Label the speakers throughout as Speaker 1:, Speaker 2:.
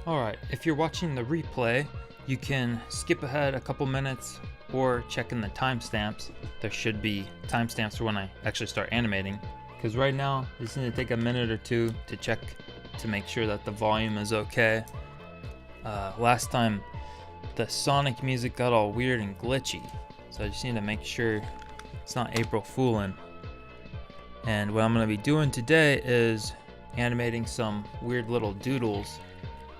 Speaker 1: Alright, if you're watching the replay, you can skip ahead a couple minutes or check in the timestamps. There should be timestamps for when I actually start animating. Because right now, I just need to take a minute or two to check to make sure that the volume is okay. Last time, the Sonic music got all weird and glitchy. So I just need to make sure it's not April Foolin'. And what I'm going to be doing today is animating some weird little doodles.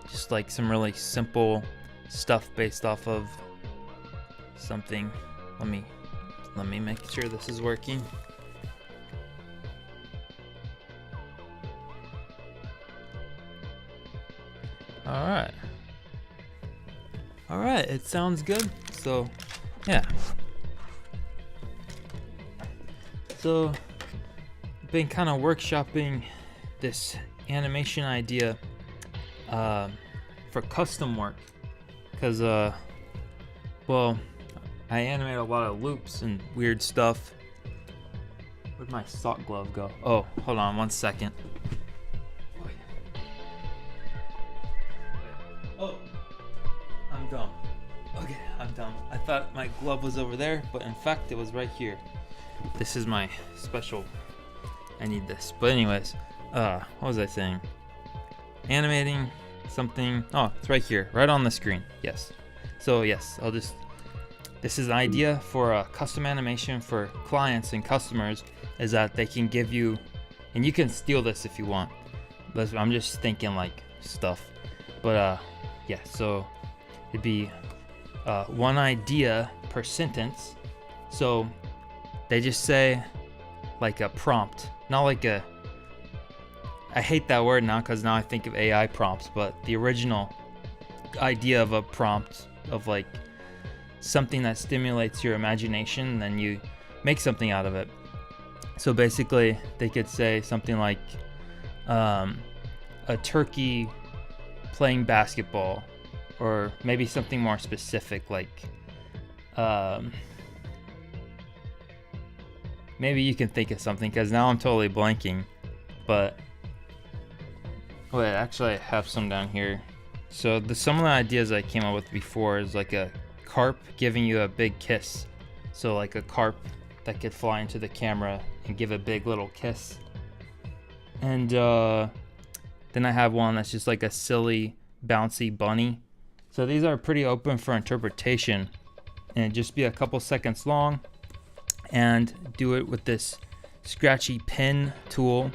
Speaker 1: Just like some really simple stuff based off of something. Let me make sure this is working. Alright, it sounds good. So yeah, so I've been kind of workshopping this animation idea for custom work, because well, I animate a lot of loops and weird stuff. Where'd my sock glove go? Oh, hold on one second. Oh, I'm dumb. Okay, I'm dumb. I thought my glove was over there, but in fact it was right here. This is my special, I need this. But anyways, what was I saying? Animating something. Oh, it's right here, right on the screen. Yes. So yes, this is an idea for a custom animation for clients and customers, is that they can give you, and you can steal this if you want, but I'm just thinking like stuff. But yeah, so it'd be one idea per sentence. So they just say like a prompt, not like a, I hate that word now because now I think of AI prompts, but the original idea of a prompt of like something that stimulates your imagination, then you make something out of it. So basically they could say something like a turkey playing basketball, or maybe something more specific like maybe you can think of something, because now I'm totally blanking. But wait, actually I have some down here. So some of the ideas I came up with before is like a carp giving you a big kiss. So like a carp that could fly into the camera and give a big little kiss. And then I have one that's just like a silly bouncy bunny. So these are pretty open for interpretation, and just be a couple seconds long, and do it with this scratchy pen tool.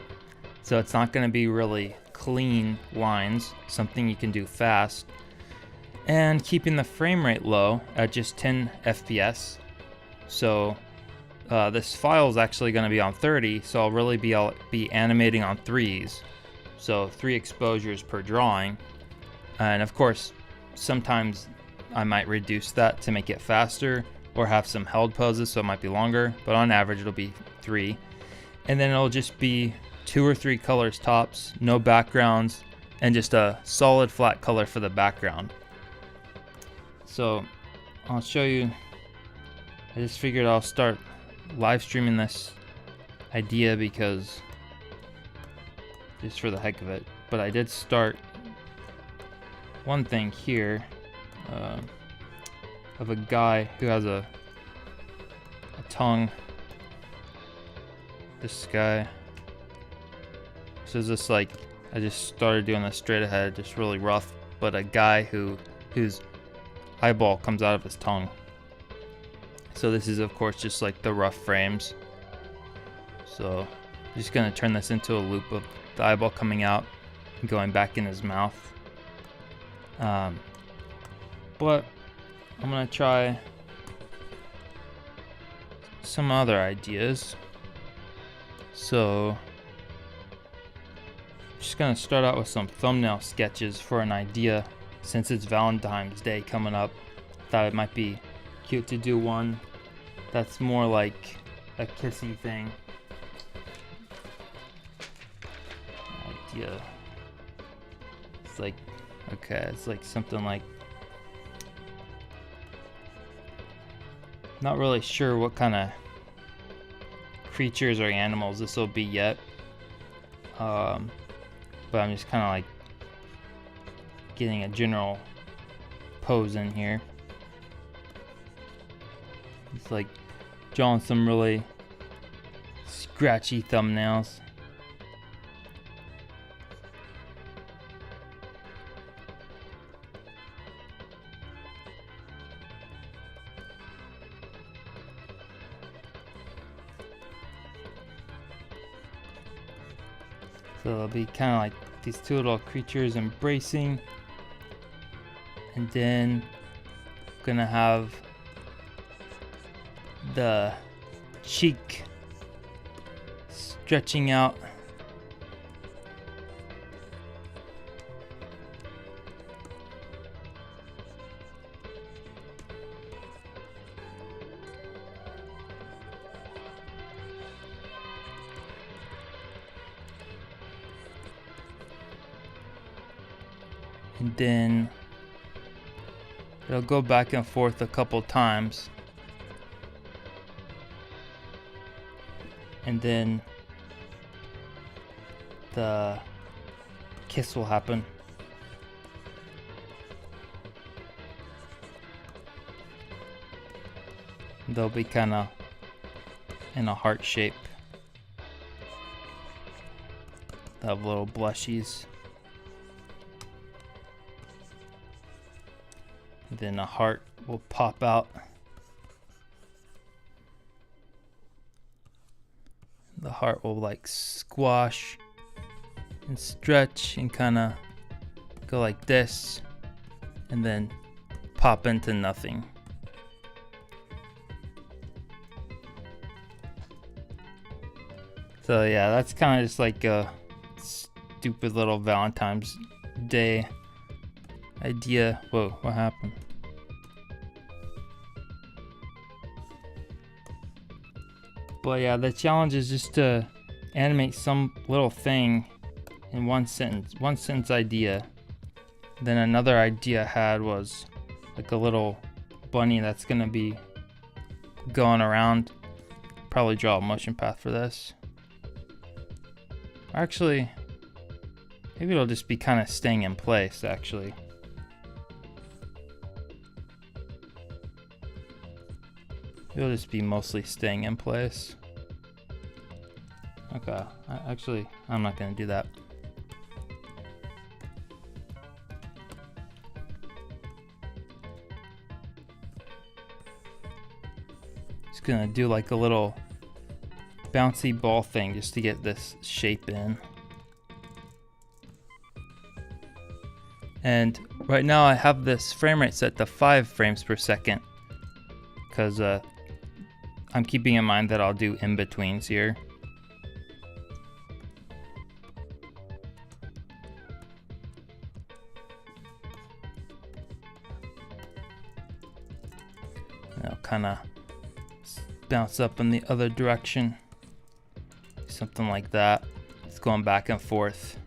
Speaker 1: So it's not going to be really clean lines, something you can do fast, and keeping the frame rate low at just 10 FPS. So this file is actually going to be on 30, so I'll be animating on 3s, so 3 exposures per drawing. And of course, sometimes I might reduce that to make it faster, or have some held poses so it might be longer, but on average it'll be 3. And then it'll just be 2 or 3 colors tops, no backgrounds, and just a solid flat color for the background. So I'll show you, I just figured I'll start live streaming this idea because just for the heck of it. But I did start one thing here of a guy who has a tongue. This guy. So it's just like, I just started doing this straight ahead, just really rough, but a guy whose eyeball comes out of his tongue. So this is of course just like the rough frames. So I'm just gonna turn this into a loop of the eyeball coming out and going back in his mouth. But I'm gonna try some other ideas. So I'm just gonna start out with some thumbnail sketches for an idea. Since it's Valentine's Day coming up, thought it might be cute to do one that's more like a kissy thing. Idea. It's like, okay, it's like something like, not really sure what kind of creatures or animals this will be yet. But I'm just kind of like getting a general pose in here. It's like drawing some really scratchy thumbnails. So it'll be kind of like these two little creatures embracing, and then I'm gonna have the cheek stretching out. And then it'll go back and forth a couple times. And then the kiss will happen. They'll be kind of in a heart shape. They'll have little blushies. Then a heart will pop out. The heart will like squash and stretch and kind of go like this, and then pop into nothing. So yeah, that's kind of just like a stupid little Valentine's Day idea. Whoa, what happened? But yeah, the challenge is just to animate some little thing in one sentence idea. Then another idea I had was like a little bunny that's gonna be going around. Probably draw a motion path for this. Actually, maybe it'll just be kind of staying in place actually. It'll just be mostly staying in place. Okay, actually, I'm not gonna do that. Just gonna do like a little bouncy ball thing just to get this shape in. And right now I have this frame rate set to 5 frames per second because I'm keeping in mind that I'll do in-betweens here. And I'll kind of bounce up in the other direction. Something like that. It's going back and forth.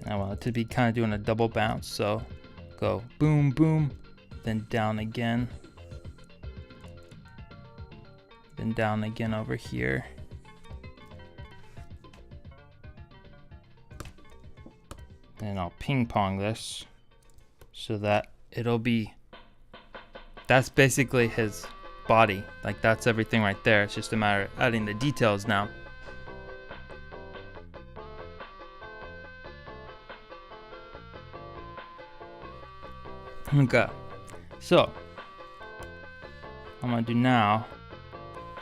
Speaker 1: And I want it to be kind of doing a double bounce, so go boom, boom, then down again, then down again over here. And I'll ping pong this so that it'll be, that's basically his body. Like that's everything right there. It's just a matter of adding the details now. Okay, so I'm gonna do now,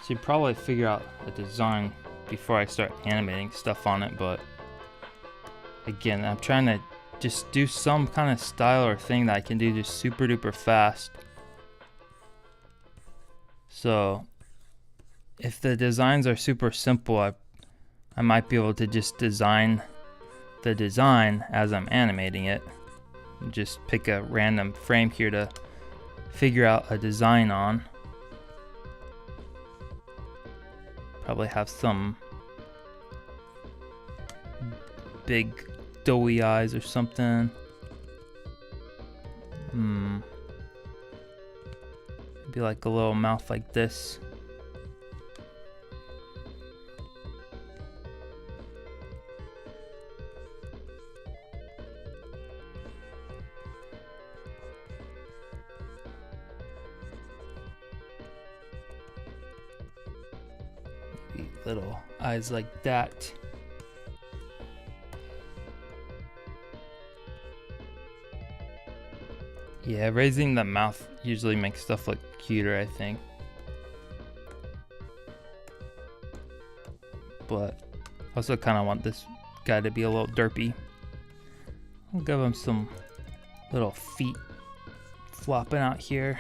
Speaker 1: should probably figure out a design before I start animating stuff on it, but again, I'm trying to just do some kind of style or thing that I can do just super duper fast. So if the designs are super simple, I might be able to just design the design as I'm animating it. Just pick a random frame here to figure out a design on. Probably have some big doughy eyes or something. Be like a little mouth like this. little eyes like that. Yeah, raising the mouth usually makes stuff look cuter, I think. But I also kind of want this guy to be a little derpy. I'll give him some little feet flopping out here.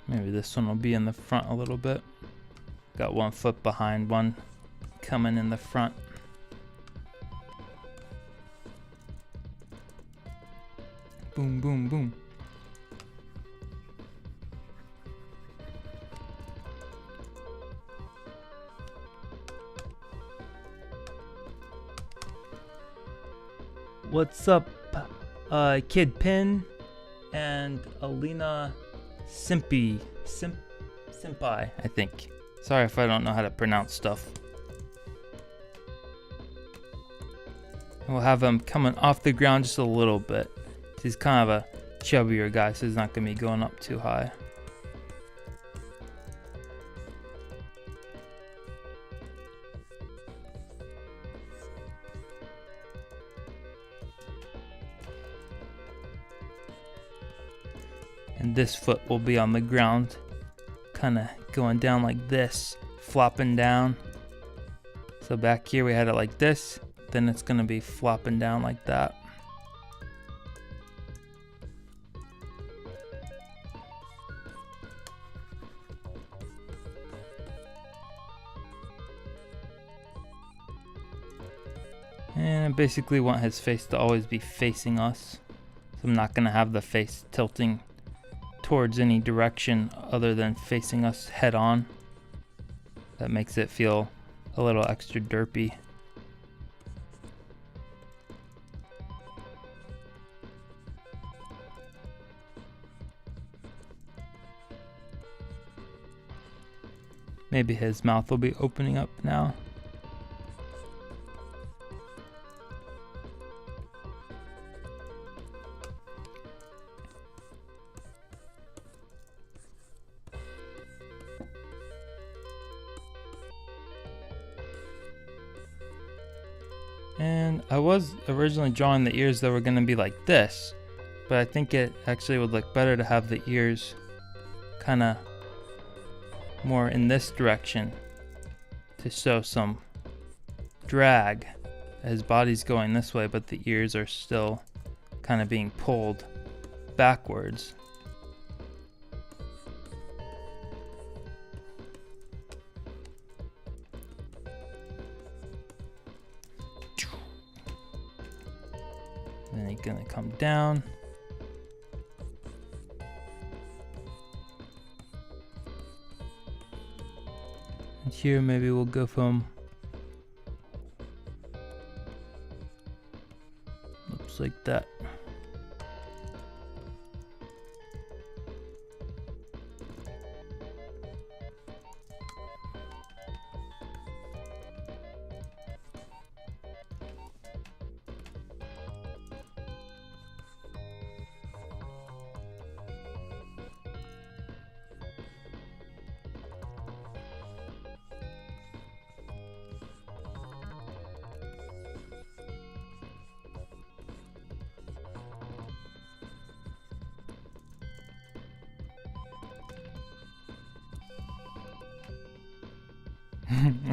Speaker 1: Maybe this one will be in the front a little bit. Got 1 foot behind, one coming in the front. Boom, boom, boom. What's up, Kid Pin and Alina Senpai, I think. Sorry if I don't know how to pronounce stuff. We'll have him coming off the ground just a little bit. He's kind of a chubbier guy, so he's not going to be going up too high. And this foot will be on the ground, kind of going down like this, flopping down. So back here we had it like this, then it's going to be flopping down like that. And I basically want his face to always be facing us. So I'm not going to have the face tilting towards any direction other than facing us head on. That makes it feel a little extra derpy. Maybe his mouth will be opening up now. And I was originally drawing the ears that were going to be like this, but I think it actually would look better to have the ears kind of more in this direction to show some drag. His body's going this way, but the ears are still kind of being pulled backwards. Then he's gonna come down. And here maybe we'll go from looks like that.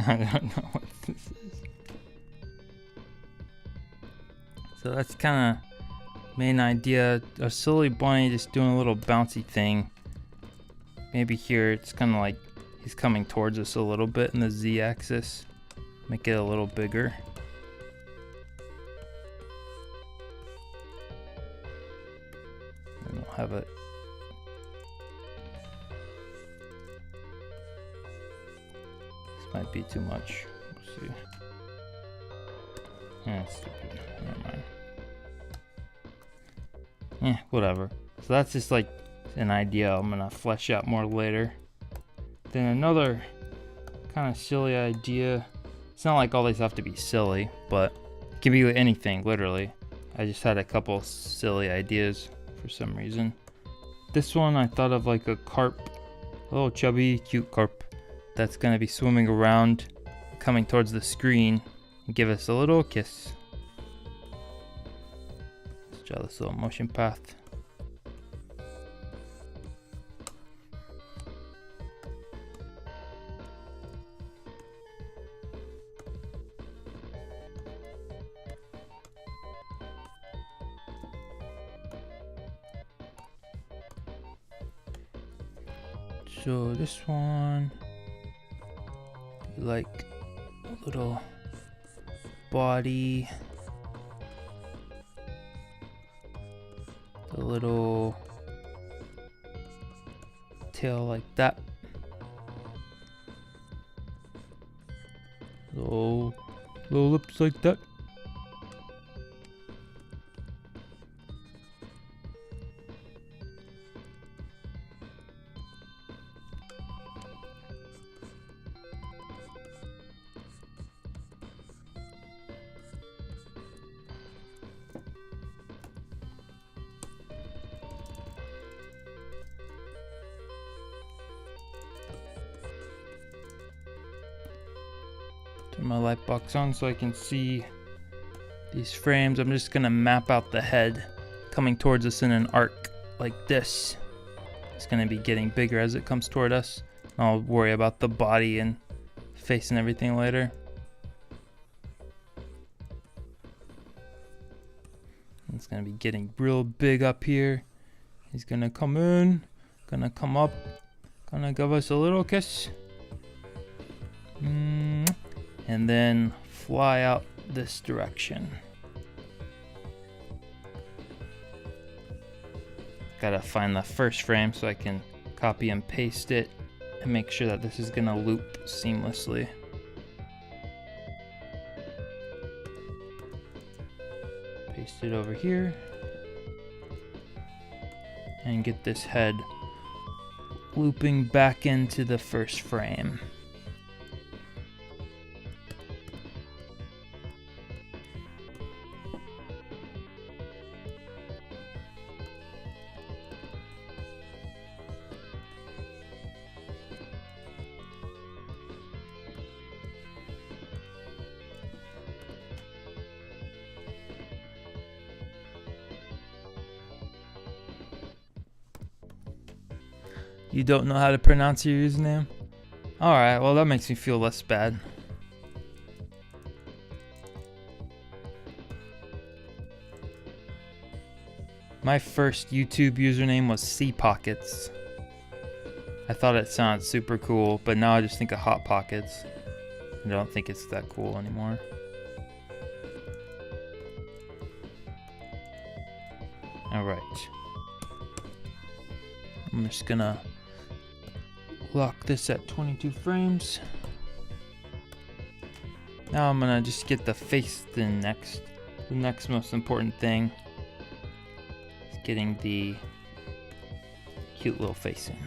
Speaker 1: I don't know what this is. So that's kind of main idea. A silly bunny just doing a little bouncy thing. Maybe here it's kind of like he's coming towards us a little bit in the Z-axis. Make it a little bigger. And we'll have it. Might be too much. We'll see. Yeah, it's stupid. Never mind. Yeah, whatever. So that's just like an idea I'm gonna flesh out more later. Then another kind of silly idea. It's not like all these have to be silly, but it can be anything, literally. I just had a couple silly ideas for some reason. This one I thought of like a carp, a little chubby, cute carp that's gonna be swimming around, coming towards the screen and give us a little kiss. Let's draw this little motion path. So this one, like a little body, a little tail like that, little lips like that. Turn my light box on so I can see these frames. I'm just gonna map out the head coming towards us in an arc like this. It's gonna be getting bigger as it comes toward us. I'll worry about the body and face and everything later. It's gonna be getting real big up here. He's gonna come in, gonna come up, gonna give us a little kiss. And then fly out this direction. Gotta find the first frame so I can copy and paste it and make sure that this is gonna loop seamlessly. Paste it over here and get this head looping back into the first frame. You don't know how to pronounce your username? Alright, well that makes me feel less bad. My first YouTube username was Sea Pockets. I thought it sounded super cool, but now I just think of Hot Pockets. I don't think it's that cool anymore. Alright. I'm just gonna lock this at 22 frames. Now I'm gonna just get the face in next. The next most important thing is getting the cute little face in.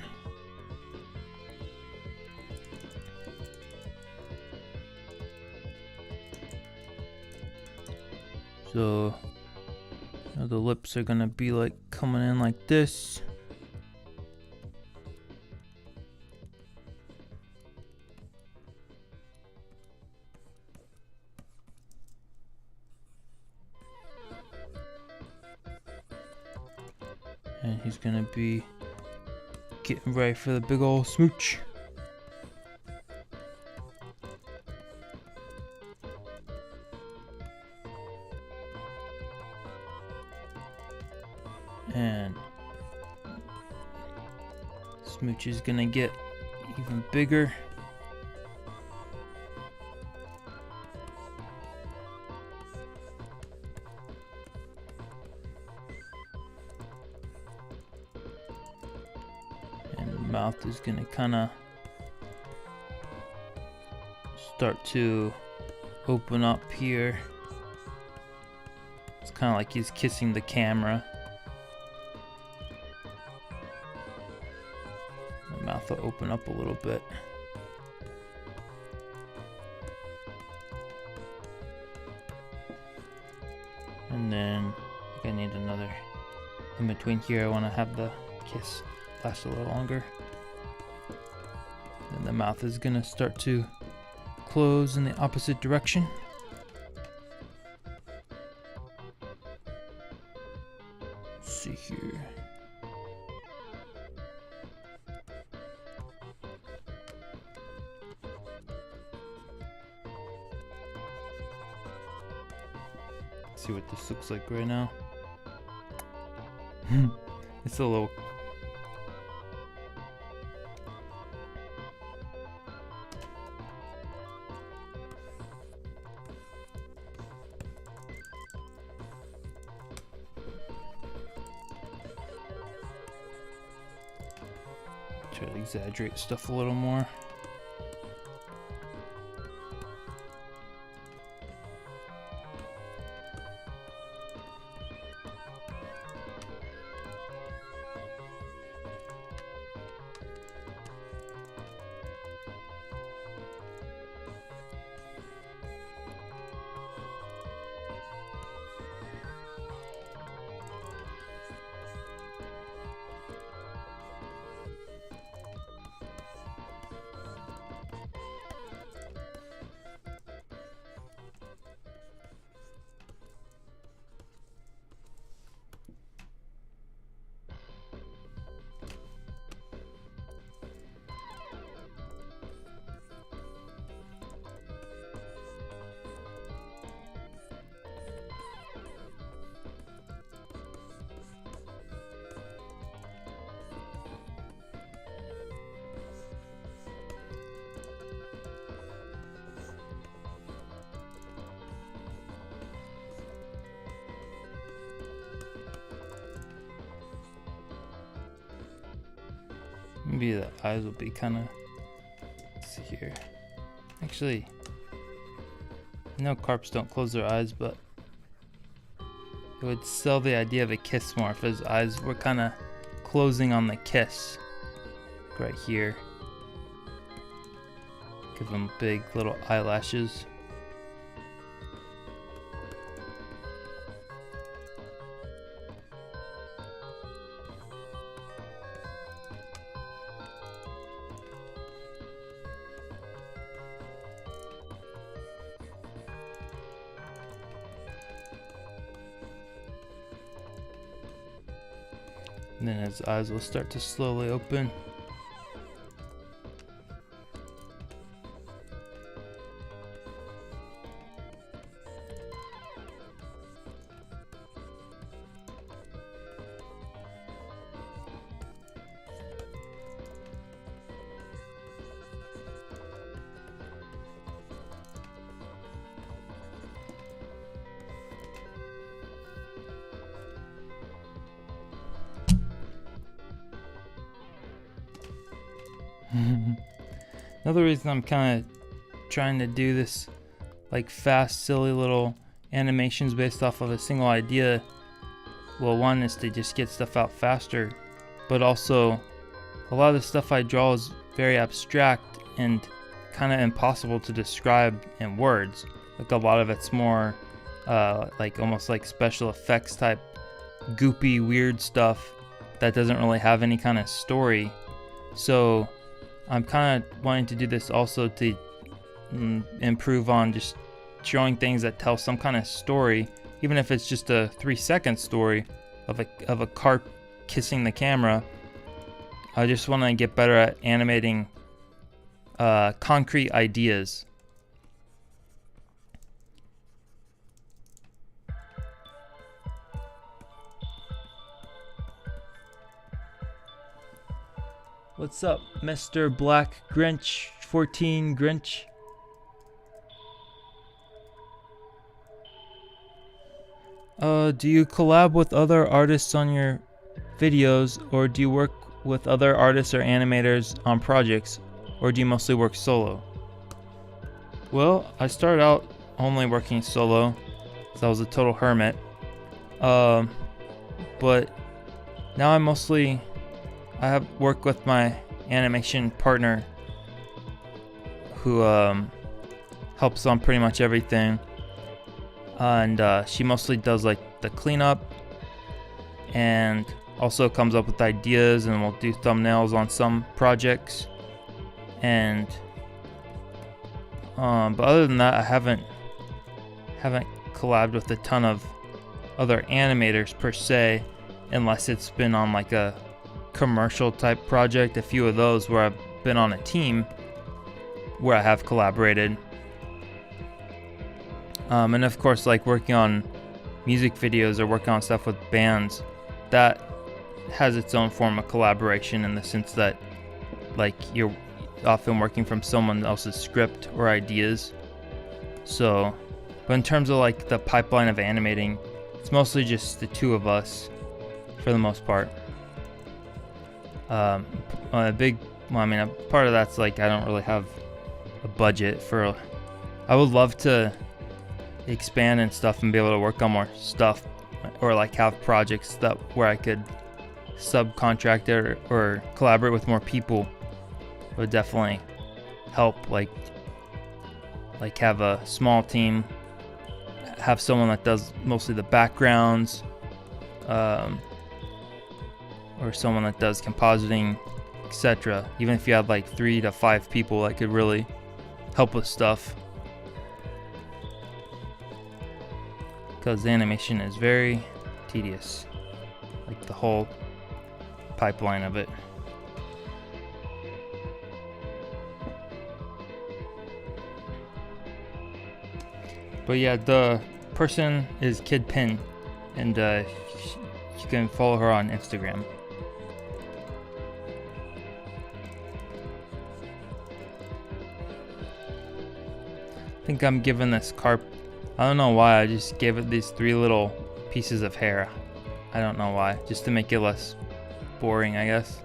Speaker 1: So now the lips are gonna be like coming in like this. And he's gonna be getting ready for the big old smooch. And smooch is gonna get even bigger. Mouth is gonna kind of start to open up here. It's kind of like he's kissing the camera. The mouth will open up a little bit. And then I think I need another in between here. I want to have the kiss last a little longer. And the mouth is gonna start to close in the opposite direction. Let's see here. See what this looks like right now. It's a little. Try to exaggerate stuff a little more. Maybe the eyes will be kind of. Let's see here. Actually, I know carps don't close their eyes, but it would sell the idea of a kiss more if his eyes were kind of closing on the kiss. Right here. Give him big little eyelashes. And then his eyes will start to slowly open. Another reason I'm kind of trying to do this like fast, silly little animations based off of a single idea, well, one is to just get stuff out faster, but also a lot of the stuff I draw is very abstract and kind of impossible to describe in words. Like a lot of it's more like almost like special effects type goopy weird stuff that doesn't really have any kind of story. So I'm kind of wanting to do this also to improve on just showing things that tell some kind of story, even if it's just a 3-second story of a carp kissing the camera. I just want to get better at animating concrete ideas. What's up, Mr. Black Grinch 14 Grinch? Do you collab with other artists on your videos, or do you work with other artists or animators on projects, or do you mostly work solo? Well, I started out only working solo, so I was a total hermit. But now I have worked with my animation partner who helps on pretty much everything, and she mostly does like the cleanup, and also comes up with ideas, and we'll do thumbnails on some projects. And but other than that, I haven't collabed with a ton of other animators per se, unless it's been on like a commercial type project. A few of those where I've been on a team where I have collaborated. And of course, like working on music videos or working on stuff with bands, that has its own form of collaboration, in the sense that like you're often working from someone else's script or ideas. So, but in terms of like the pipeline of animating, it's mostly just the two of us for the most part. A part of that's like I don't really have a budget for. I would love to expand and stuff and be able to work on more stuff, or like have projects that where I could subcontract it or collaborate with more people. It would definitely help, like have a small team, have someone that does mostly the backgrounds, or someone that does compositing, etc. Even if you had like 3 to 5 people that could really help with stuff, because the animation is very tedious, like the whole pipeline of it. But yeah, the person is Kid Pin, and you can follow her on Instagram. I think I'm giving this carp, I don't know why, I just gave it these 3 little pieces of hair. I don't know why, just to make it less boring, I guess.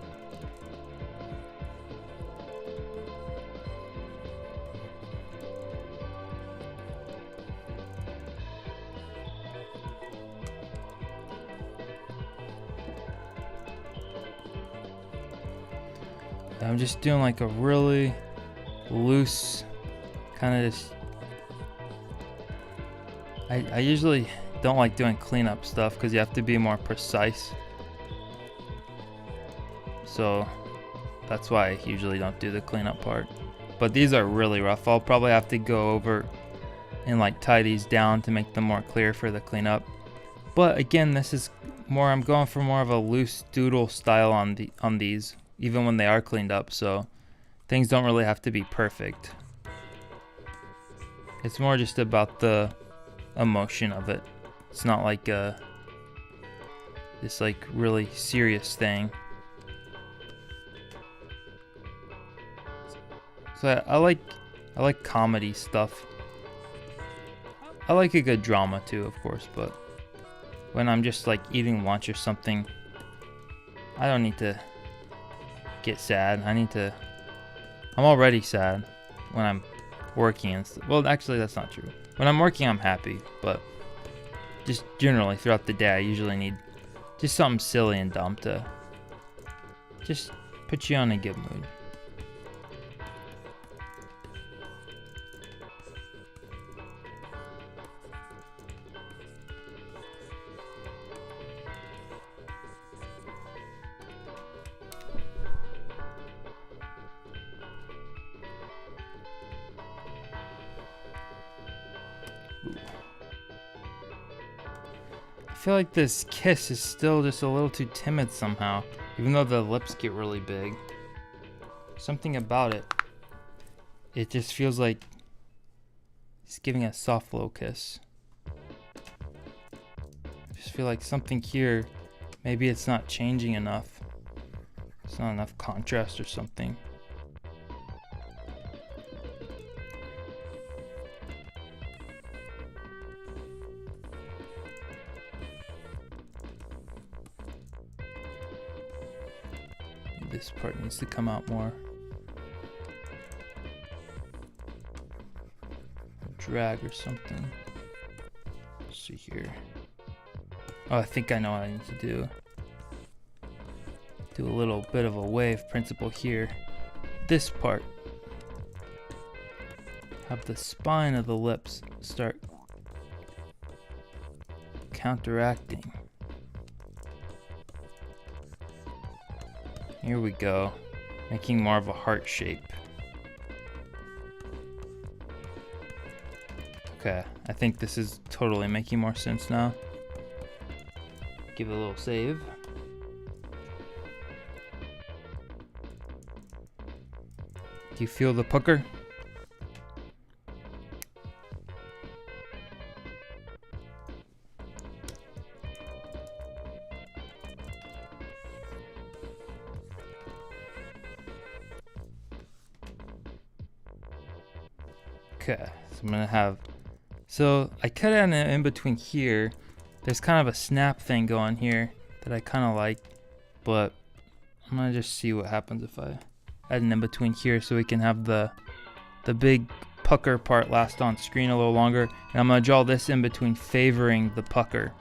Speaker 1: I'm just doing like a really loose kind of just. I usually don't like doing cleanup stuff because you have to be more precise. So that's why I usually don't do the cleanup part. But these are really rough. I'll probably have to go over and like tie these down to make them more clear for the cleanup. But again, this is more, I'm going for more of a loose doodle style on these, even when they are cleaned up. So things don't really have to be perfect. It's more just about the emotion of it. It's not like this like really serious thing. So I like comedy stuff. I like a good drama too, of course, but when I'm just like eating lunch or something, I don't need to get sad. I'm already sad when I'm working and stuff. Well, actually that's not true. When I'm working, I'm happy, but just generally throughout the day, I usually need just something silly and dumb to just put you on a good mood. I feel like this kiss is still just a little too timid somehow, even though the lips get really big. Something about it. It just feels like he's giving a soft low kiss. I just feel like something here, maybe it's not changing enough. It's not enough contrast or something. This part needs to come out more. Drag or something. Let's see here. Oh, I think I know what I need to do. Do a little bit of a wave principle here. This part. Have the spine of the lips start counteracting. Here we go, making more of a heart shape. Okay, I think this is totally making more sense now. Give it a little save. Do you feel the pucker? Okay, so I'm gonna have, so I cut it in between here. There's kind of a snap thing going here that I kind of like, but I'm gonna just see what happens if I add an in between here so we can have the big pucker part last on screen a little longer. And I'm gonna draw this in between favoring the pucker.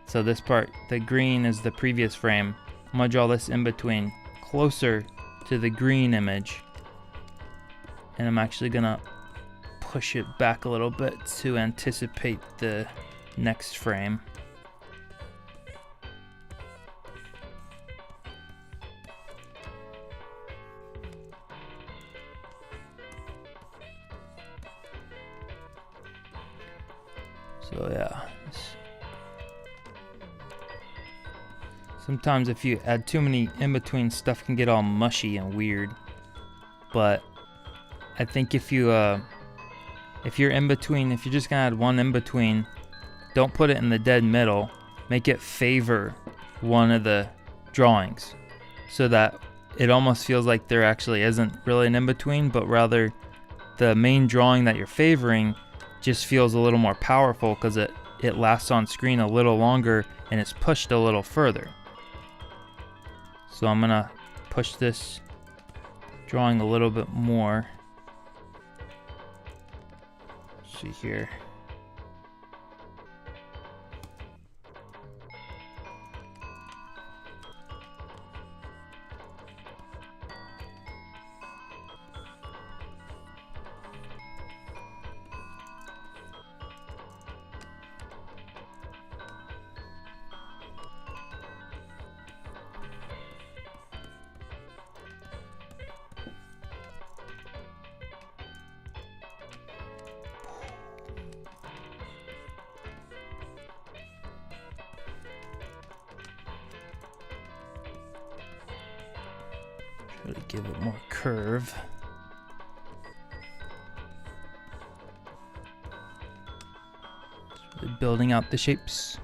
Speaker 1: So this part, the green is the previous frame. I'm gonna draw this in between closer to the green image. And I'm actually gonna push it back a little bit to anticipate the next frame. So yeah, sometimes if you add too many in between, stuff can get all mushy and weird. But I think if you're in between, if you're just gonna add one in between, don't put it in the dead middle. Make it favor one of the drawings so that it almost feels like there actually isn't really an in between, but rather the main drawing that you're favoring just feels a little more powerful because it lasts on screen a little longer and it's pushed a little further. So I'm gonna push this drawing a little bit more. See here. Try to give it more curve. Just really building out the shapes.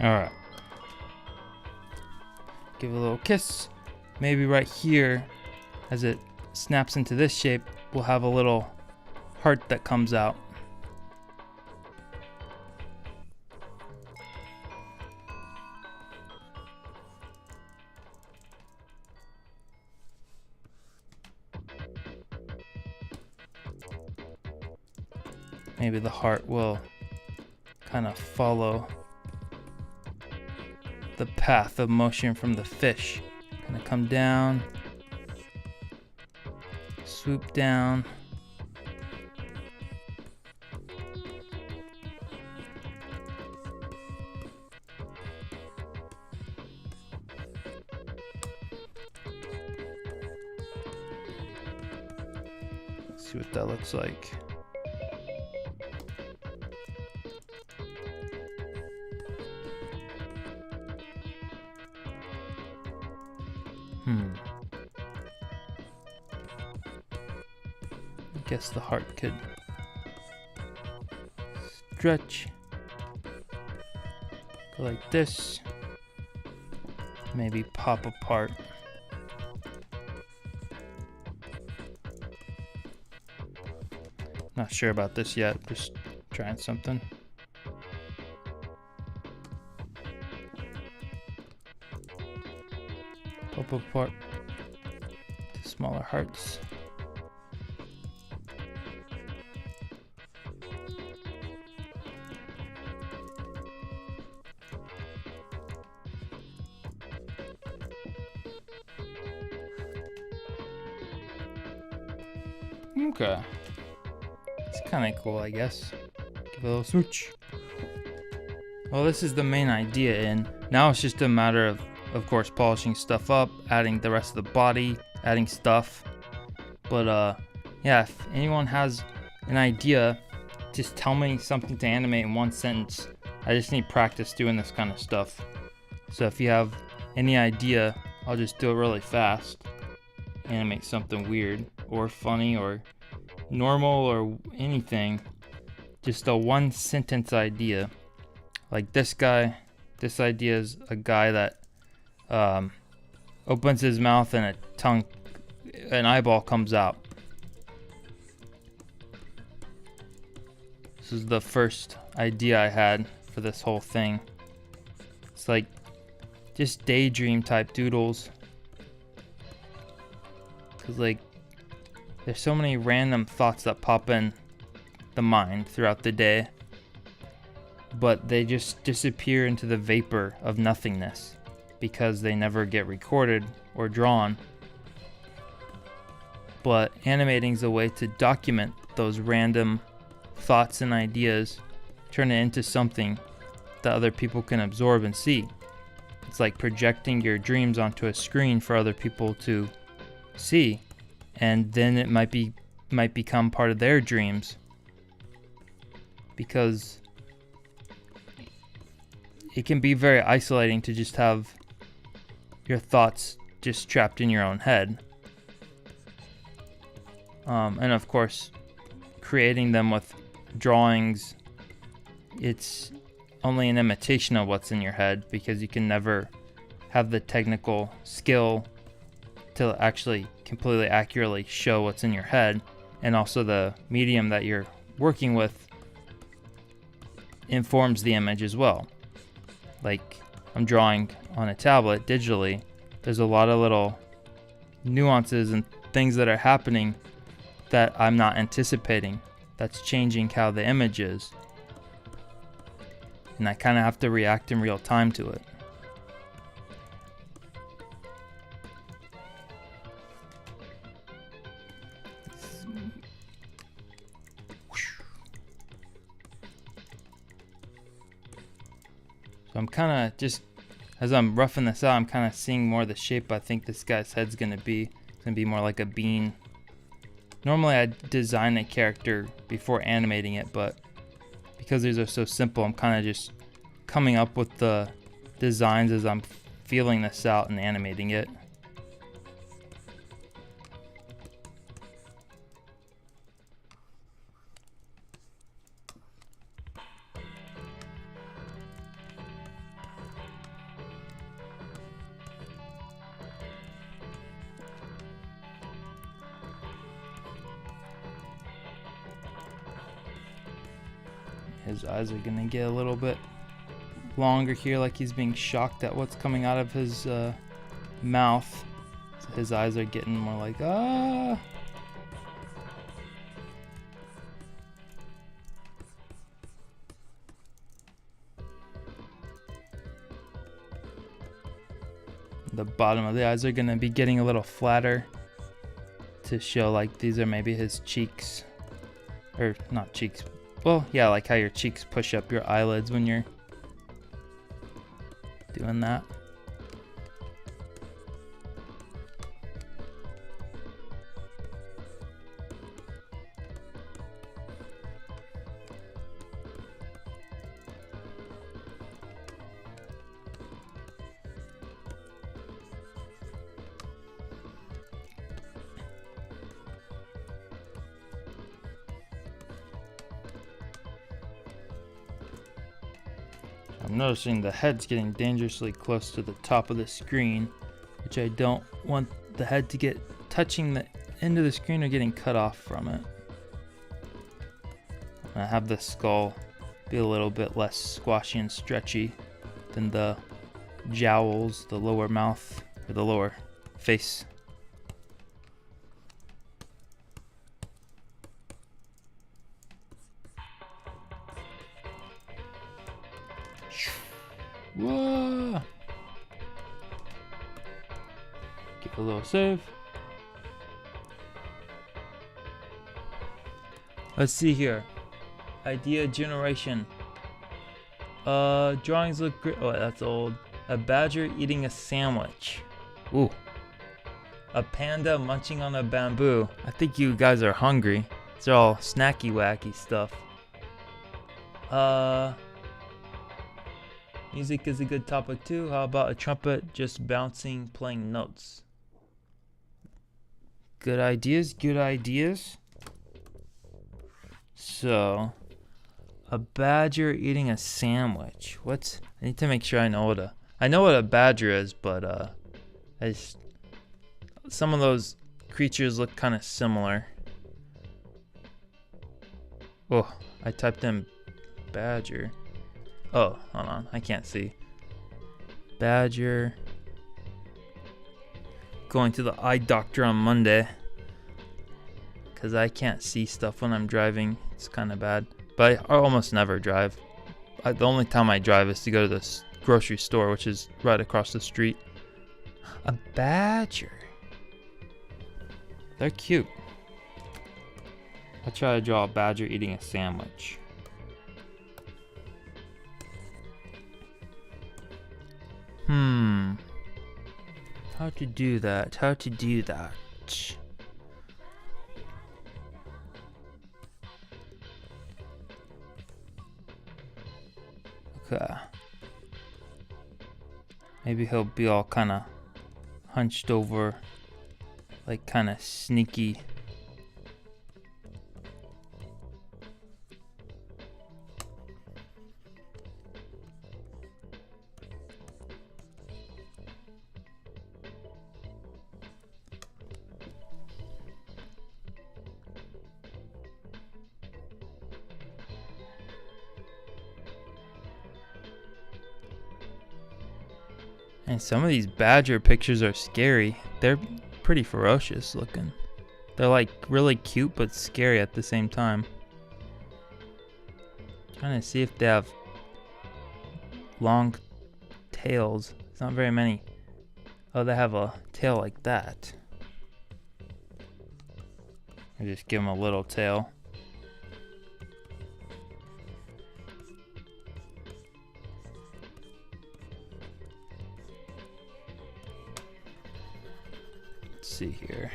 Speaker 1: Alright. Give it a little kiss. Maybe right here, as it snaps into this shape, we'll have a little heart that comes out. Maybe the heart will kind of follow the path of motion from the fish. Gonna come down, swoop down, let's see what that looks like. I guess the heart could stretch, go like this, maybe pop apart. Not sure about this yet, just trying something. Pop apart to smaller hearts. Okay. It's kind of cool, I guess. Give it a little switch. Well, this is the main idea, and now it's just a matter of course, polishing stuff up, adding the rest of the body, adding stuff. But yeah, if anyone has an idea, just tell me something to animate in one sentence. I just need practice doing this kind of stuff. So if you have any idea, I'll just do it really fast. Animate something weird or funny or normal or anything. Just a one sentence idea. Like this guy, this idea is a guy that opens his mouth and an eyeball comes out. This is the first idea I had for this whole thing. It's like just daydream type doodles. Cause like there's so many random thoughts that pop in the mind throughout the day, but they just disappear into the vapor of nothingness because they never get recorded or drawn. But animating is a way to document those random thoughts and ideas, turn it into something that other people can absorb and see. It's like projecting your dreams onto a screen for other people to see, and then it might become part of their dreams, because it can be very isolating to just have your thoughts just trapped in your own head. And of course, creating them with drawings, it's only an imitation of what's in your head, because you can never have the technical skill to actually completely accurately show what's in your head. And also the medium that you're working with informs the image as well. Like I'm drawing on a tablet digitally, there's a lot of little nuances and things that are happening that I'm not anticipating, that's changing how the image is. And I kind of have to react in real time to it. So I'm kind of just, as I'm roughing this out, I'm kind of seeing more of the shape I think this guy's head's going to be. It's going to be more like a bean. Normally I'd design a character before animating it, but because these are so simple, I'm kind of just coming up with the designs as I'm feeling this out and animating it. His eyes are gonna get a little bit longer here, like he's being shocked at what's coming out of his mouth. So his eyes are getting more like, ah. The bottom of the eyes are gonna be getting a little flatter to show like these are maybe his cheeks. Or not cheeks. Well, yeah, like how your cheeks push up your eyelids when you're doing that. I'm noticing the head's getting dangerously close to the top of the screen, which I don't want the head to get touching the end of the screen or getting cut off from it. I have the skull be a little bit less squashy and stretchy than the jowls, the lower mouth, or the lower face. Whoa! Give a little save. Let's see here. Idea generation. Drawings look great. Oh, that's old. A badger eating a sandwich. Ooh. A panda munching on a bamboo. I think you guys are hungry. It's all snacky wacky stuff. Music is a good topic too. How about a trumpet just bouncing, playing notes? Good ideas, good ideas. So, a badger eating a sandwich. What's? I need to make sure I know what a badger is, but some of those creatures look kind of similar. Oh, I typed in badger. Oh, hold on, I can't see. Badger. Going to the eye doctor on Monday, because I can't see stuff when I'm driving. It's kind of bad. But I almost never drive. The only time I drive is to go to the grocery store, which is right across the street. A badger. They're cute. I'll try to draw a badger eating a sandwich. How to do that? How to do that? Okay. Maybe he'll be all kind of hunched over, like kind of sneaky. And some of these badger pictures are scary. They're pretty ferocious looking. They're like really cute but scary at the same time. Trying to see if they have long tails. It's not very many. Oh, they have a tail like that. I just give them a little tail. See here.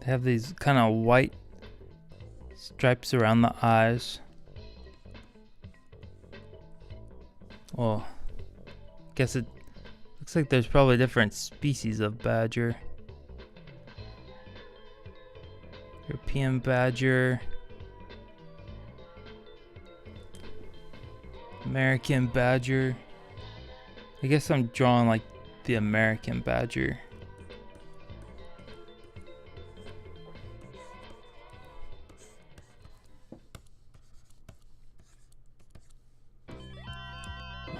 Speaker 1: They have these kind of white stripes around the eyes. Well, guess it looks like there's probably different species of badger. European badger. American badger. I guess I'm drawing like the American badger.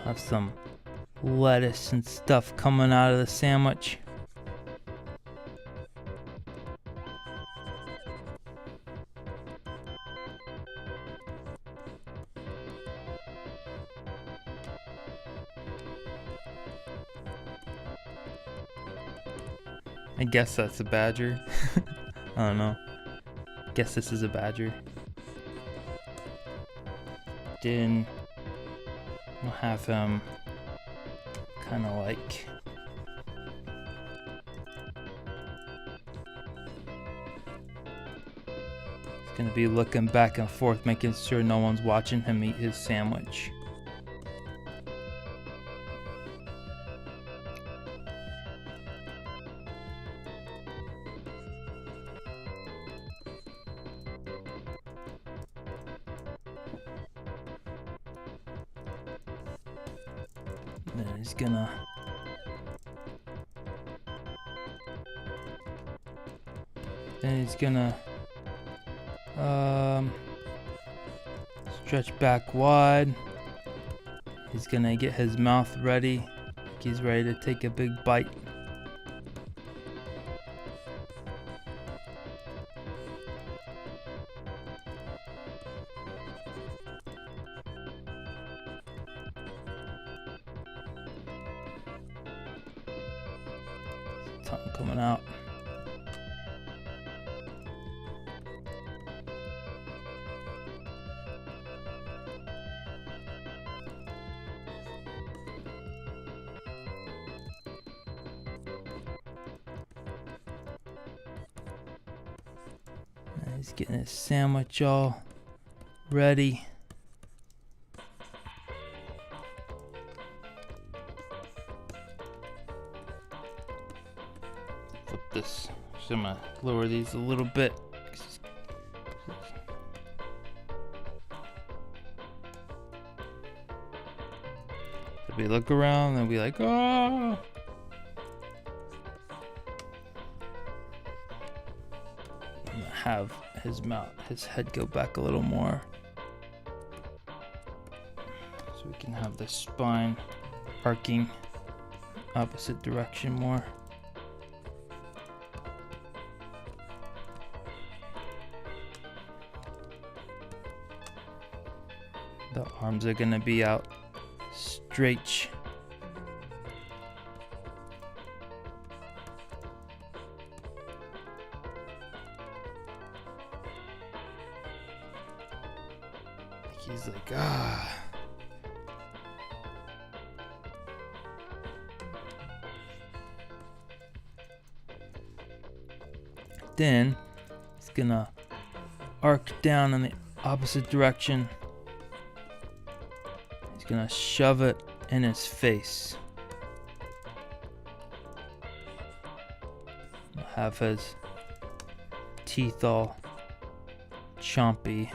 Speaker 1: Have some lettuce and stuff coming out of the sandwich. I guess that's a badger. I don't know. Guess this is a badger. Then we'll have him kind of like he's gonna be looking back and forth, making sure no one's watching him eat his sandwich. Then he's gonna stretch back wide. He's gonna get his mouth ready. He's ready to take a big bite. Tongue coming out. He's getting his sandwich all ready. Flip this. So I'm gonna lower these a little bit. If we look around and be like, oh. Have his head go back a little more, so we can have the spine arcing opposite direction more. The arms are gonna be out straight. He's like, ah. Then he's gonna arc down in the opposite direction. He's gonna shove it in his face. Have his teeth all chompy.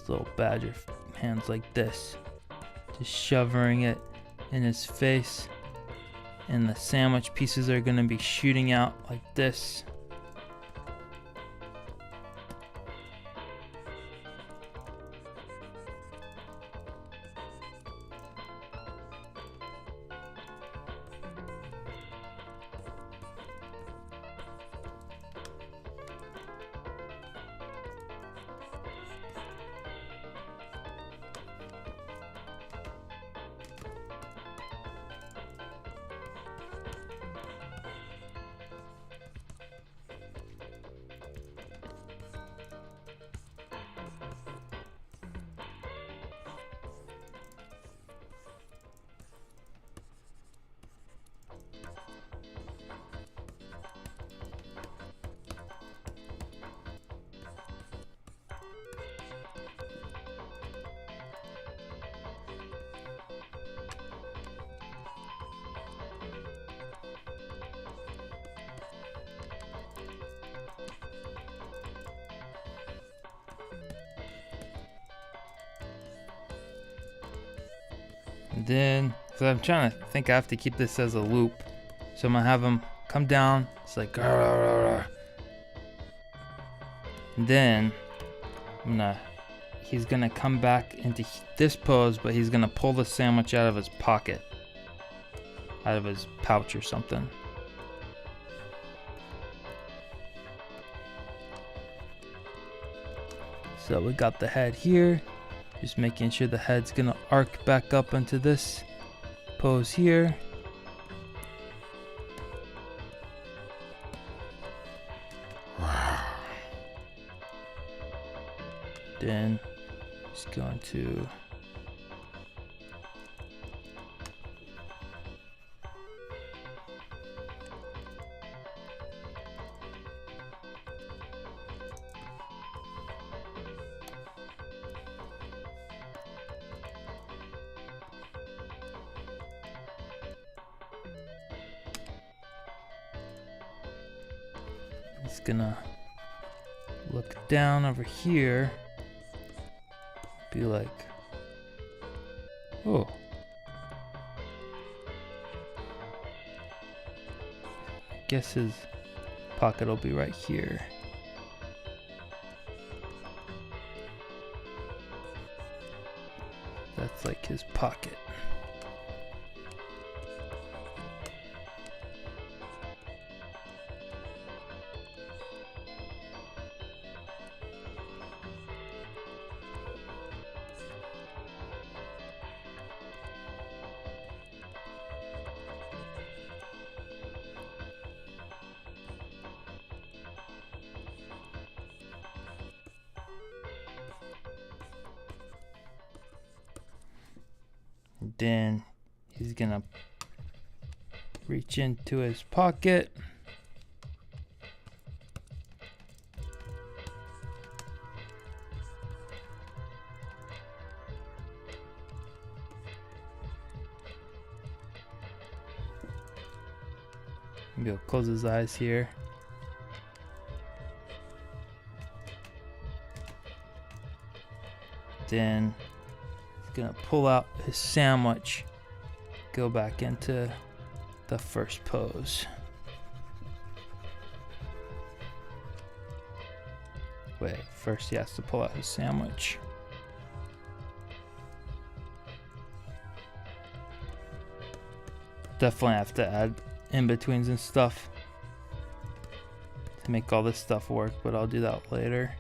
Speaker 1: Little badger hands like this, just shoving it in his face, and the sandwich pieces are going to be shooting out like this. And then, so I'm trying to think I have to keep this as a loop. So I'm gonna have him come down. It's like, rah, rah, rah. And then he's gonna come back into this pose, but he's gonna pull the sandwich out of his pocket, out of his pouch or something. So we got the head here, just making sure the head's gonna arc back up into this pose here. Then just going to He's gonna look down over here, be like, oh. I guess his pocket will be right here. That's like his pocket. Then he's gonna reach into his pocket. Maybe he'll close his eyes here. Then gonna pull out his sandwich, go back into the first pose. Wait, first he has to pull out his sandwich. Definitely have to add in-betweens and stuff to make all this stuff work, but I'll do that later.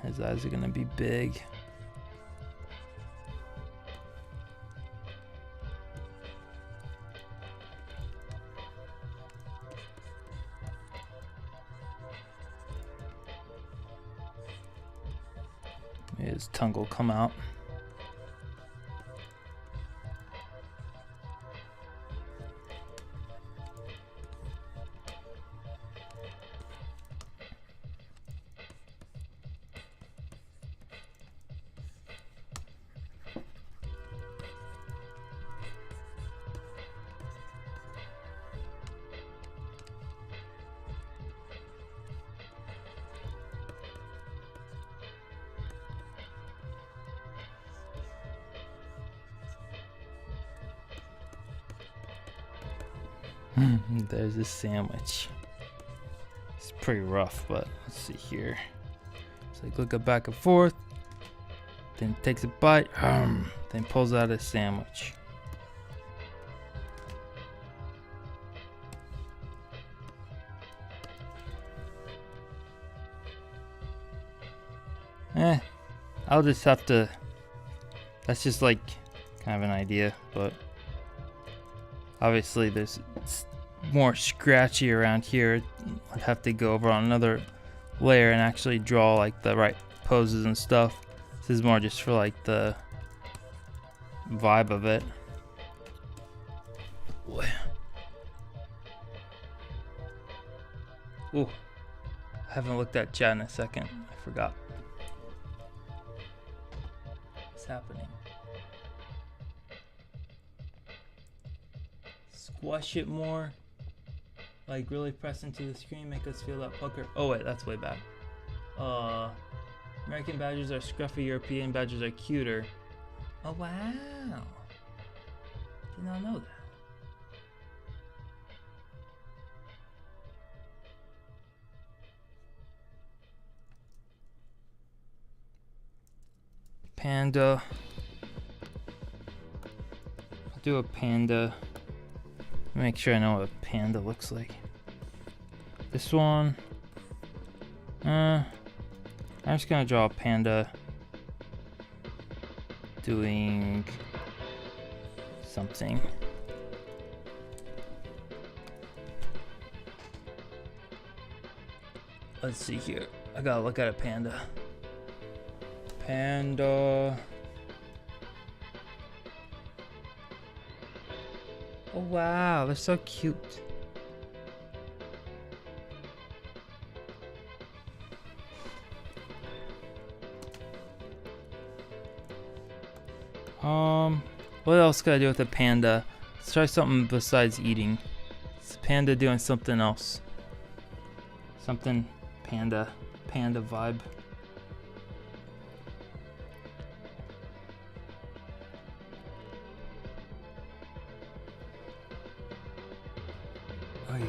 Speaker 1: His eyes are gonna be big. His tongue will come out. There's a sandwich. It's pretty rough, but let's see here. So he look back and forth, then takes a bite, then pulls out a sandwich. I'll just have to, that's just like kind of an idea, but obviously there's more scratchy around here. I'd have to go over on another layer and actually draw like the right poses and stuff. This is more just for like the vibe of it. Ooh, I haven't looked at chat in a second. I forgot. What's happening? Squash it more. Like really press into the screen, make us feel that pucker. Oh wait, that's way back. American badgers are scruffy, European badgers are cuter. Oh wow. Did not know that. Panda. I'll do a panda. Make sure I know what a panda looks like. This one. I'm just gonna draw a panda doing something. Let's see here. I gotta look at a panda. Panda. Oh wow, they're so cute. What else can I do with a panda? Let's try something besides eating. It's a panda doing something else. Something panda vibe. Oh yeah.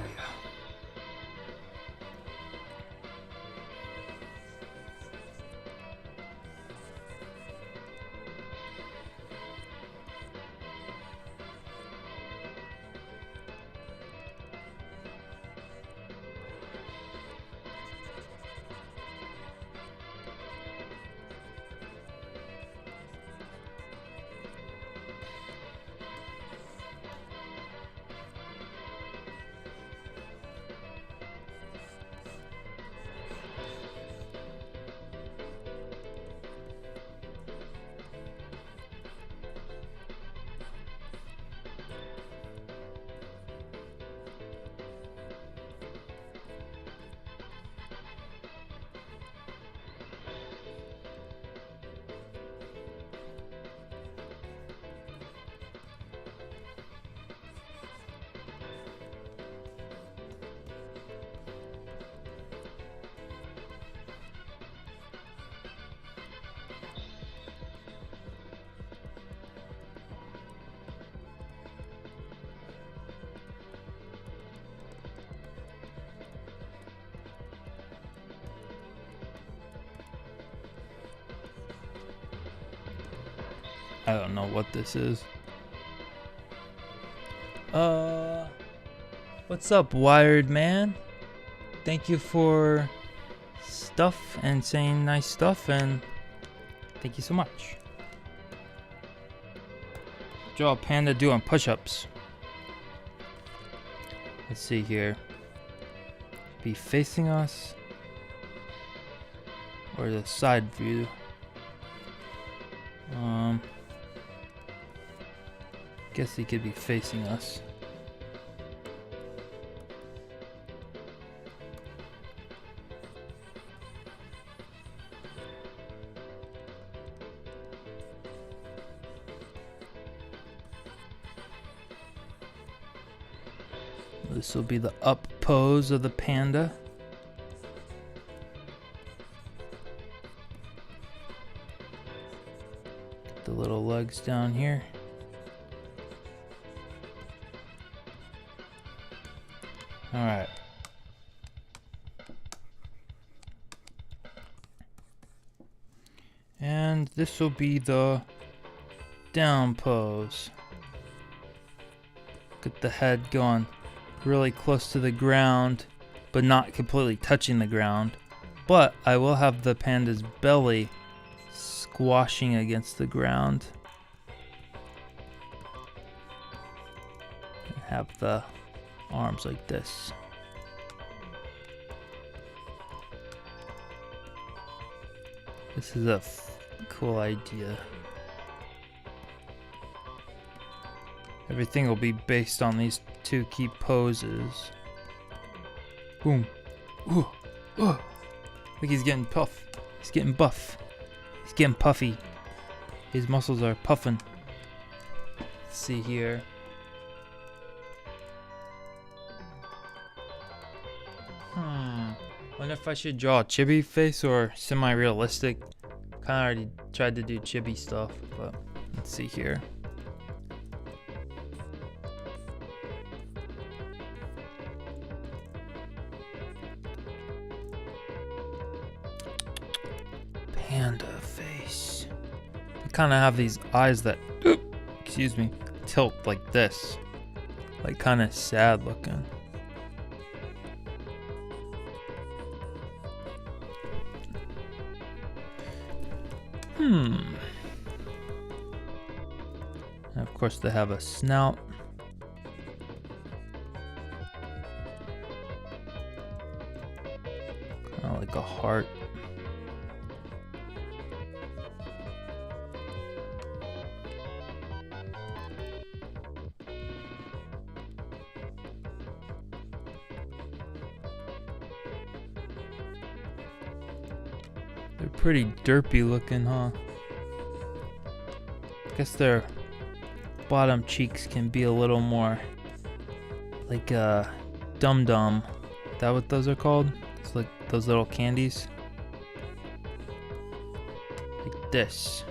Speaker 1: I don't know what this is. What's up, Wired Man? Thank you for stuff and saying nice stuff, and thank you so much. Draw a panda doing push-ups. Let's see here. Be facing us, or the side view. Guess he could be facing us. This will be the up pose of the panda. Get the little legs down here. All right. And this will be the down pose. Get the head going really close to the ground, but not completely touching the ground. But I will have the panda's belly squashing against the ground. And have the arms like this. This is a cool idea. Everything will be based on these two key poses. Boom. Ooh. Ooh. Look, he's getting puff. He's getting buff. He's getting puffy. His muscles are puffing. Let's see here. Wonder if I should draw a chibi face or semi-realistic. Kinda already tried to do chibi stuff, but let's see here. Panda face. I kinda have these eyes that, excuse me, tilt like this. Like kinda sad looking. And of course they have a snout. Kind of like a heart. They're pretty derpy looking, huh? Guess their bottom cheeks can be a little more like dum-dum. Is that what those are called? It's like those little candies. Like this.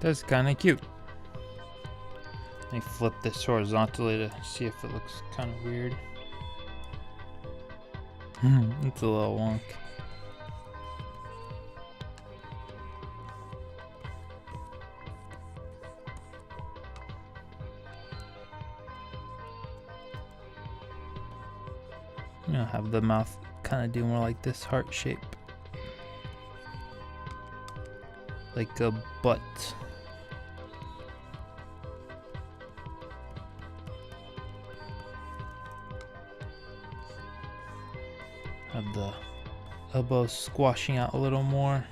Speaker 1: That's kind of cute. Let me flip this horizontally to see if it looks kind of weird. It's a little wonk. You know, have the mouth kind of do more like this heart shape. Like a butt. Have the elbows squashing out a little more.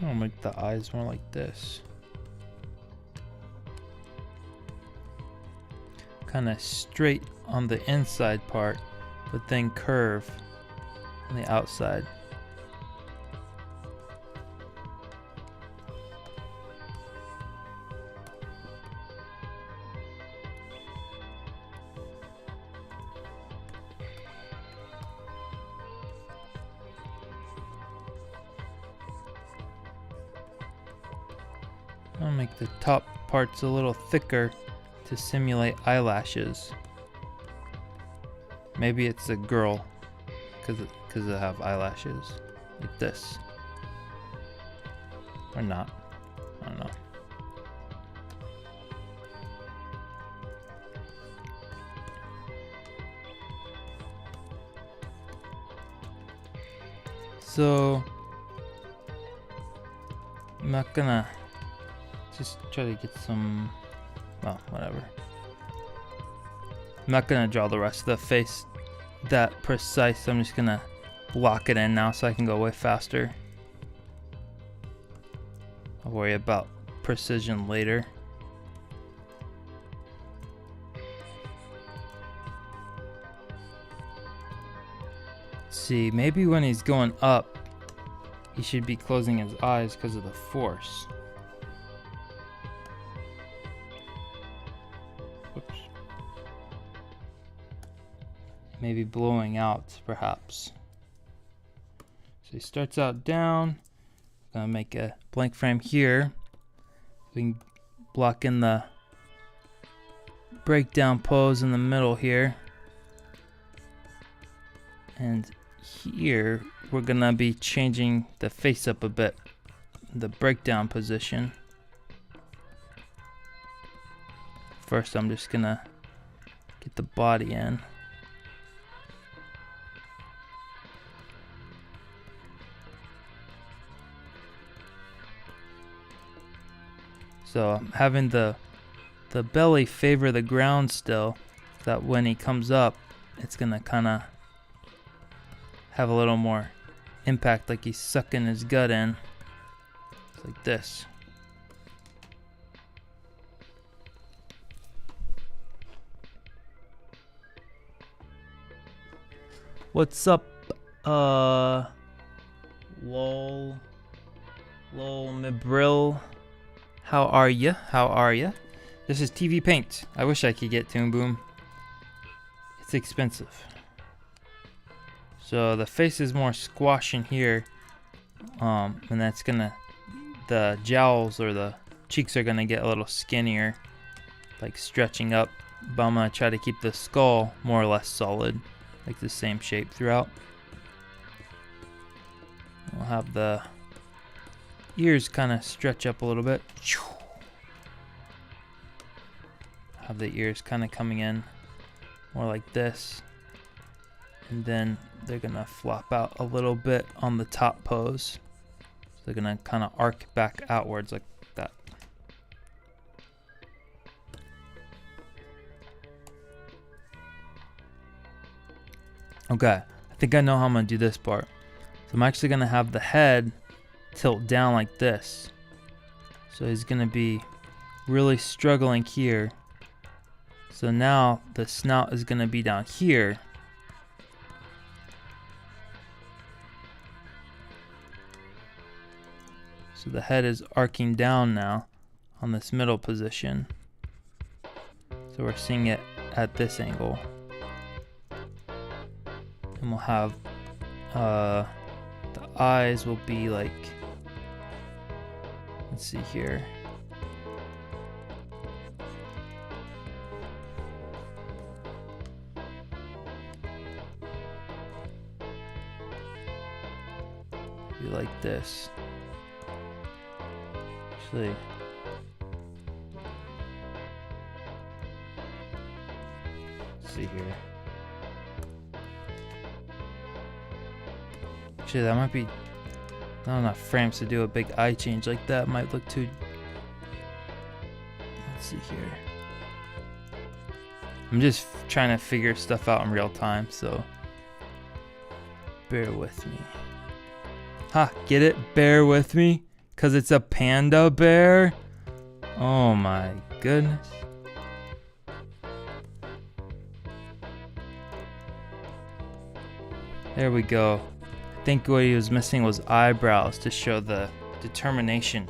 Speaker 1: I'll make the eyes more like this. Kind of straight on the inside part, but then curve on the outside. I'll make the top parts a little thicker to simulate eyelashes. Maybe it's a girl because they have eyelashes like this. Or not. I don't know. So I'm not gonna just try to get some, well, whatever. I'm not gonna draw the rest of the face that precise. I'm just gonna block it in now so I can go way faster. I'll worry about precision later. Let's see, maybe when he's going up, he should be closing his eyes because of the force. Whoops. Maybe blowing out, perhaps. So he starts out down. Gonna make a blank frame here. We can block in the breakdown pose in the middle here. And here we're gonna be changing the face up a bit, the breakdown position. First I'm just gonna get the body in. So I'm having the belly favor the ground still, so that when he comes up, it's gonna kinda have a little more impact, like he's sucking his gut in. It's like this. What's up, lol Mibril? How are ya? How are ya? This is TV Paint. I wish I could get Toon Boom. It's expensive. So the face is more squash in here, and that's gonna, the jowls or the cheeks are gonna get a little skinnier, like stretching up. But I'm gonna try to keep the skull more or less solid. like the same shape throughout. We'll have the ears kind of stretch up a little bit. Have the ears kind of coming in more like this. And then they're gonna flop out a little bit on the top pose. So they're gonna kind of arc back outwards like that. Okay, I think I know how I'm gonna do this part. So I'm actually gonna have the head tilt down like this. So he's gonna be really struggling here. So now the snout is gonna be down here. So the head is arcing down now on this middle position. So we're seeing it at this angle. And we'll have the eyes will be like, let's see here. Be like this. Actually, let's see here. Actually, that might be not enough frames to do a big eye change like that. Might look too. Let's see here. I'm just trying to figure stuff out in real time, so bear with me. Ha, get it? Bear with me? Because it's a panda bear? Oh my goodness. There we go. I think what he was missing was eyebrows to show the determination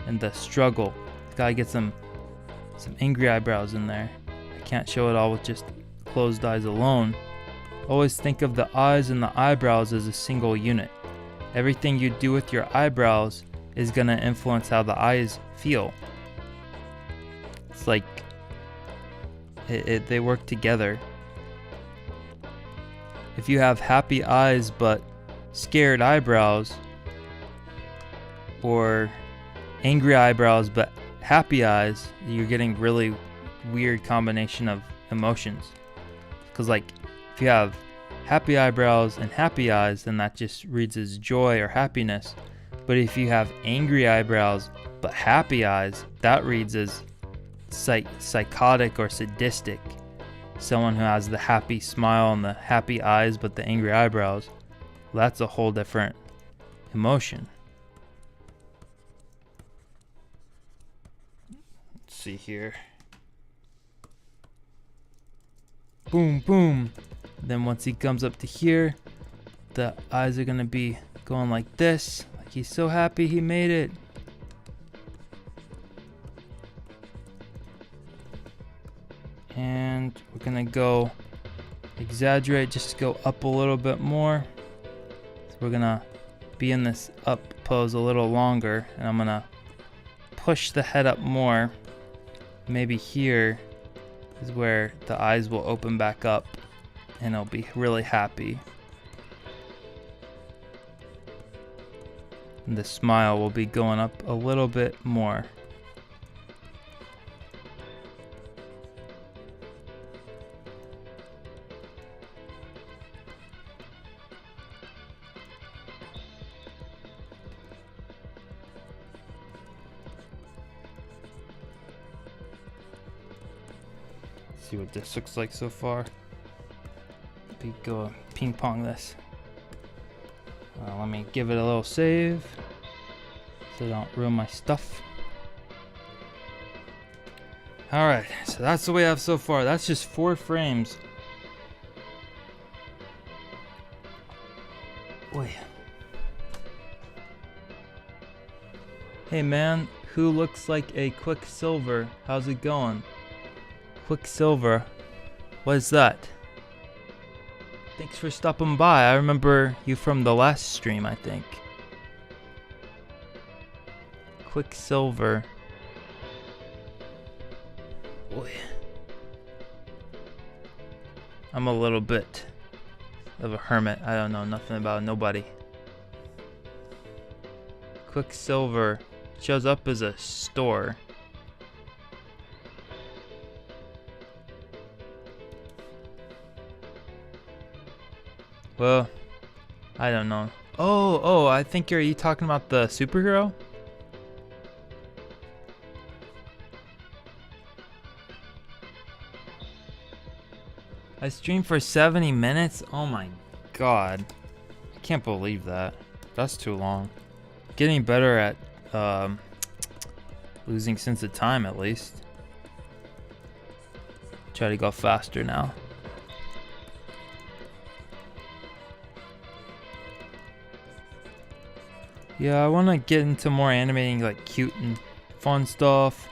Speaker 1: and the struggle. Gotta get some angry eyebrows in there. I can't show it all with just closed eyes alone. Always think of the eyes and the eyebrows as a single unit. Everything you do with your eyebrows is gonna influence how the eyes feel. It's like they work together. If you have happy eyes but scared eyebrows, or angry eyebrows but happy eyes, you're getting really weird combination of emotions. Because like if you have happy eyebrows and happy eyes, then that just reads as joy or happiness. But if you have angry eyebrows but happy eyes, that reads as psychotic or sadistic. Someone who has the happy smile and the happy eyes but the angry eyebrows, well, that's a whole different emotion. Let's see here. Boom, boom. Then once he comes up to here, the eyes are gonna be going like this. Like he's so happy he made it. And we're gonna go exaggerate, just go up a little bit more. So we're gonna be in this up pose a little longer, and I'm gonna push the head up more. Maybe here is where the eyes will open back up and I'll be really happy. And the smile will be going up a little bit more. See what this looks like so far. We go ping pong this. Let me give it a little save so I don't ruin my stuff. Alright, so that's what we have so far. That's just 4 frames. Wait. Hey man, who looks like a Quicksilver? How's it going? Quicksilver? What is that? Thanks for stopping by. I remember you from the last stream, I think. Quicksilver. Boy. I'm a little bit of a hermit. I don't know nothing about nobody. Quicksilver shows up as a store. Well, I don't know. Oh, I think are you talking about the superhero? I streamed for 70 minutes? Oh my god. I can't believe that. That's too long. Getting better at losing sense of time at least. Try to go faster now. Yeah, I want to get into more animating like cute and fun stuff.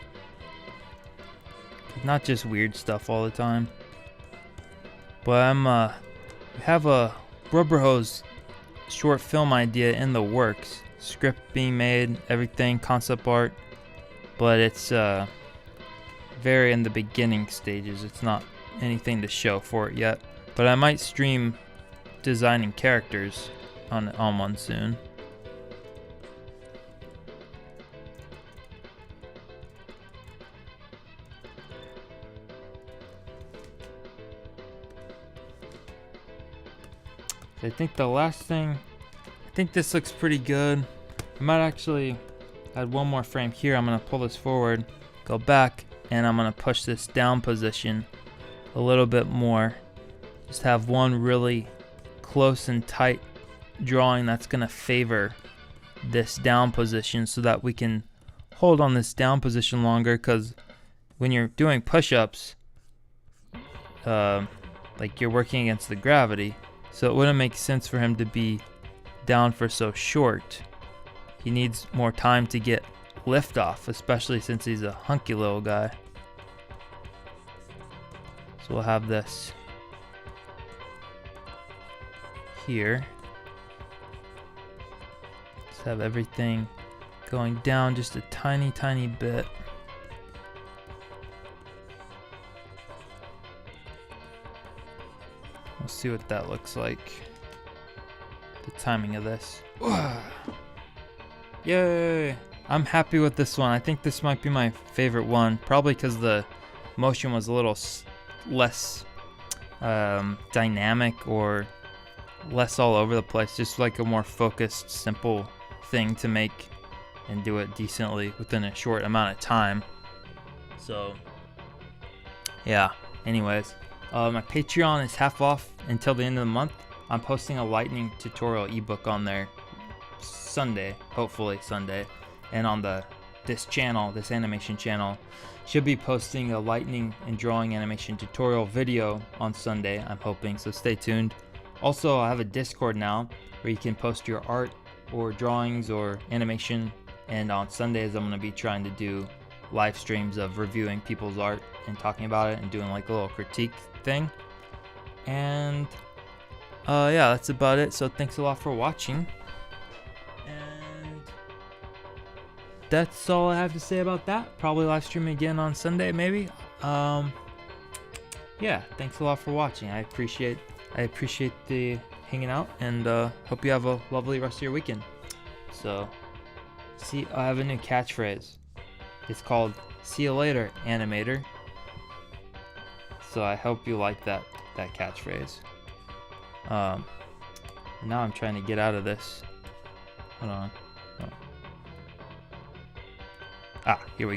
Speaker 1: Not just weird stuff all the time. But we have a rubber hose short film idea in the works. Script being made, everything, concept art. But it's very in the beginning stages. It's not anything to show for it yet. But I might stream designing characters on one soon. I think the last thing, I think this looks pretty good. I might actually add one more frame here. I'm gonna pull this forward, go back, and I'm gonna push this down position a little bit more. Just have one really close and tight drawing that's gonna favor this down position so that we can hold on this down position longer, because when you're doing push-ups, like you're working against the gravity. So it wouldn't make sense for him to be down for so short. He needs more time to get lift off, especially since he's a hunky little guy. So we'll have this here. Just have everything going down just a tiny, tiny bit. We'll see what that looks like. The timing of this. Yay! I'm happy with this one. I think this might be my favorite one. Probably because the motion was a little less dynamic or less all over the place. Just like a more focused, simple thing to make and do it decently within a short amount of time. So, yeah. Anyways. My Patreon is half off until the end of the month. I'm posting a lightning tutorial ebook on there Sunday, hopefully Sunday. And on this channel, this animation channel, should be posting a lightning and drawing animation tutorial video on Sunday, I'm hoping, so stay tuned. Also, I have a Discord now where you can post your art or drawings or animation, and on Sundays I'm going to be trying to do live streams of reviewing people's art and talking about it and doing like a little critique thing. And yeah, that's about it. So thanks a lot for watching, and that's all I have to say about that. Probably live stream again on Sunday, maybe. Yeah, thanks a lot for watching. I appreciate the hanging out, and hope you have a lovely rest of your weekend. So see, I have a new catchphrase. It's called "See you later, animator." So I hope you like that catchphrase. Now I'm trying to get out of this. Hold on. Oh. Ah, here we go.